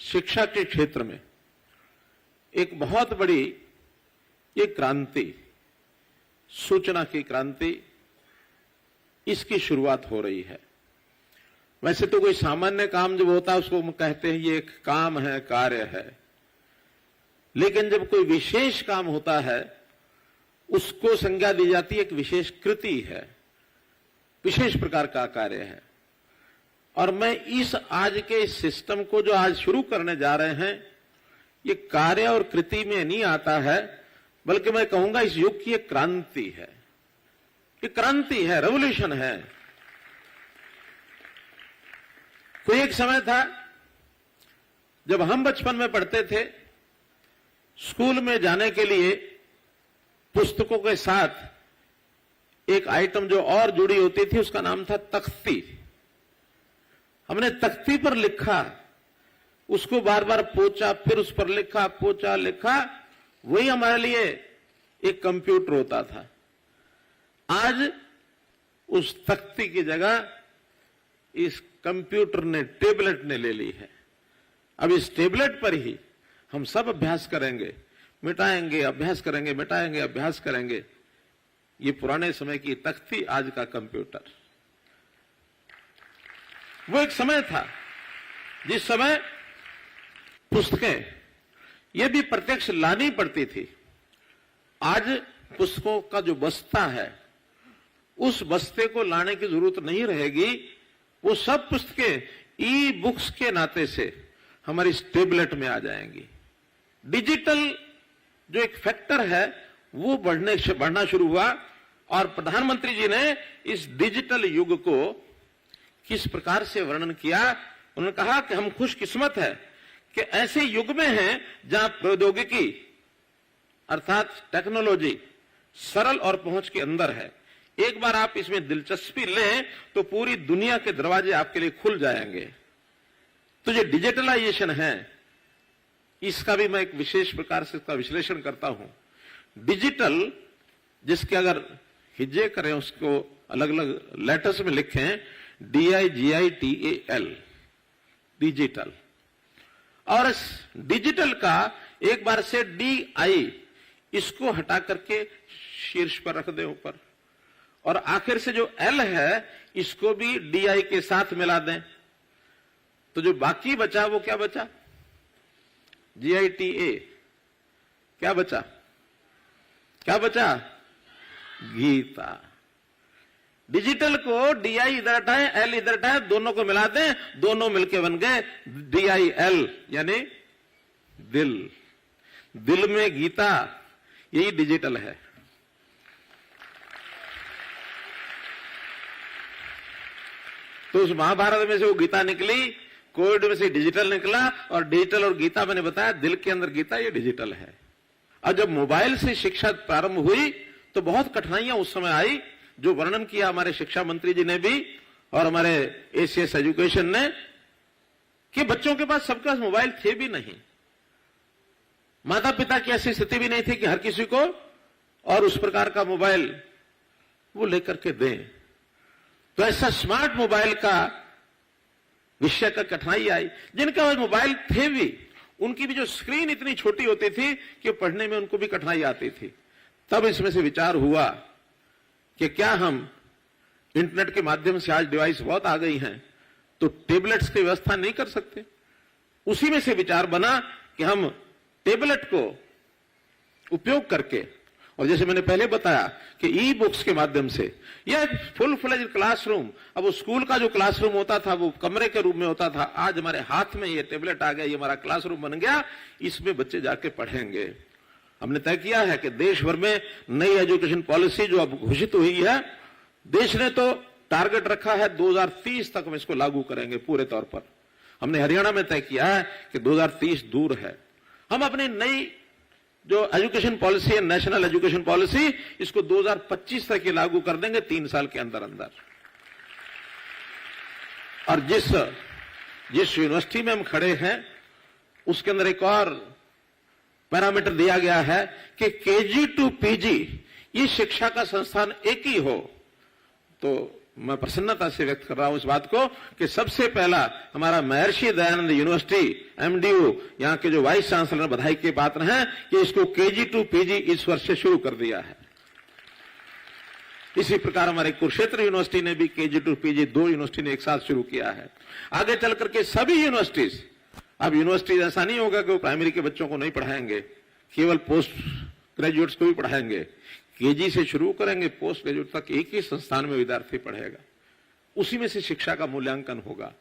शिक्षा के क्षेत्र में एक बहुत बड़ी ये क्रांति, सूचना की क्रांति, इसकी शुरुआत हो रही है। वैसे तो कोई सामान्य काम जब होता है उसको हम कहते हैं ये एक काम है, कार्य है, लेकिन जब कोई विशेष काम होता है उसको संज्ञा दी जाती है, एक विशेष कृति है, विशेष प्रकार का कार्य है। और मैं इस आज के इस सिस्टम को जो आज शुरू करने जा रहे हैं, ये कार्य और कृति में नहीं आता है, बल्कि मैं कहूंगा इस युग की एक क्रांति है। ये क्रांति है, रेवोल्यूशन है। कोई एक समय था जब हम बचपन में पढ़ते थे, स्कूल में जाने के लिए पुस्तकों के साथ एक आइटम जो और जुड़ी होती थी उसका नाम था तख्ती। हमने तख्ती पर लिखा, उसको बार बार पोंछा, फिर उस पर लिखा, पोंछा, लिखा, वही हमारे लिए एक कंप्यूटर होता था। आज उस तख्ती की जगह इस कंप्यूटर ने, टेबलेट ने ले ली है। अब इस टेबलेट पर ही हम सब अभ्यास करेंगे, मिटाएंगे, अभ्यास करेंगे, मिटाएंगे, अभ्यास करेंगे। ये पुराने समय की तख्ती, आज का कंप्यूटर। वो एक समय था जिस समय पुस्तकें ये भी प्रत्यक्ष लानी पड़ती थी। आज पुस्तकों का जो बस्ता है, उस बस्ते को लाने की जरूरत नहीं रहेगी। वो सब पुस्तकें ई बुक्स के नाते से हमारी इस टेबलेट में आ जाएंगी। डिजिटल जो एक फैक्टर है वो बढ़ना शुरू हुआ, और प्रधानमंत्री जी ने इस डिजिटल युग को किस प्रकार से वर्णन किया। उन्होंने कहा कि हम खुशकिस्मत है कि ऐसे युग में हैं जहां प्रौद्योगिकी अर्थात टेक्नोलॉजी सरल और पहुंच के अंदर है। एक बार आप इसमें दिलचस्पी लें तो पूरी दुनिया के दरवाजे आपके लिए खुल जाएंगे। तो ये डिजिटलाइजेशन है, इसका भी मैं एक विशेष प्रकार से इसका विश्लेषण करता हूं। डिजिटल, जिसके अगर हिज्जे करें, उसको अलग अलग लेटर्स में लिखें, DIGITAL, डिजिटल। और इस डिजिटल का एक बार से DI, इसको हटा करके शीर्ष पर रख दें ऊपर, और आखिर से जो L है इसको भी DI के साथ मिला दें, तो जो बाकी बचा वो क्या बचा? GITA। क्या बचा? क्या बचा? गीता। डिजिटल को DI इधर हटाएं, L इधर हटाएं, दोनों को मिला दें, दोनों मिलके बन गए DIL, यानी दिल। दिल में गीता, यही डिजिटल है। तो उस महाभारत में से वो गीता निकली, कोविड में से डिजिटल निकला, और डिजिटल और गीता मैंने बताया, दिल के अंदर गीता, ये डिजिटल है। और जब मोबाइल से शिक्षा प्रारंभ हुई तो बहुत कठिनाइयां उस समय आई, जो वर्णन किया हमारे शिक्षा मंत्री जी ने भी और हमारे एसीएस एजुकेशन ने, कि बच्चों के पास सबके पास मोबाइल थे भी नहीं, माता पिता की ऐसी स्थिति भी नहीं थी कि हर किसी को और उस प्रकार का मोबाइल वो लेकर के दें। तो ऐसा स्मार्ट मोबाइल का विषय का कठिनाई आई। जिनके पास मोबाइल थे भी, उनकी भी जो स्क्रीन इतनी छोटी होती थी कि पढ़ने में उनको भी कठिनाई आती थी। तब इसमें से विचार हुआ कि क्या हम इंटरनेट के माध्यम से, आज डिवाइस बहुत आ गई हैं, तो टेबलेट्स की व्यवस्था नहीं कर सकते। उसी में से विचार बना कि हम टेबलेट को उपयोग करके, और जैसे मैंने पहले बताया कि ई बुक्स के माध्यम से, यह फुल फ्लेज क्लासरूम, अब वो स्कूल का जो क्लासरूम होता था वो कमरे के रूप में होता था, आज हमारे हाथ में ये टेबलेट आ गया, ये हमारा क्लासरूम बन गया, इसमें बच्चे जाके पढ़ेंगे। हमने तय किया है कि देश भर में नई एजुकेशन पॉलिसी जो अब घोषित हुई है, देश ने तो टारगेट रखा है 2030 तक हम इसको लागू करेंगे पूरे तौर पर। हमने हरियाणा में तय किया है कि 2030 दूर है। हम अपनी नई जो एजुकेशन पॉलिसी है, नेशनल एजुकेशन पॉलिसी, इसको 2025 तक लागू कर देंगे, 3 साल के अंदर अंदर। और जिस यूनिवर्सिटी में हम खड़े हैं उसके अंदर एक और पैरामीटर दिया गया है कि KG to PG ये शिक्षा का संस्थान एक ही हो। तो मैं प्रसन्नता से व्यक्त कर रहा हूं इस बात को कि सबसे पहला हमारा महर्षि दयानंद यूनिवर्सिटी एमडीयू यहां के जो वाइस चांसलर बधाई के पात्र हैं कि इसको केजी टू पीजी इस वर्ष से शुरू कर दिया है। इसी प्रकार हमारे कुरुक्षेत्र यूनिवर्सिटी ने भी केजी टू पीजी 2 यूनिवर्सिटी ने एक साथ शुरू किया है। आगे चल करके सभी यूनिवर्सिटीज, अब यूनिवर्सिटीज ऐसा नहीं होगा कि वो प्राइमरी के बच्चों को नहीं पढ़ाएंगे, केवल पोस्ट ग्रेजुएट्स को भी पढ़ाएंगे। केजी से शुरू करेंगे, पोस्ट ग्रेजुएट तक एक ही संस्थान में विद्यार्थी पढ़ेगा, उसी में से शिक्षा का मूल्यांकन होगा।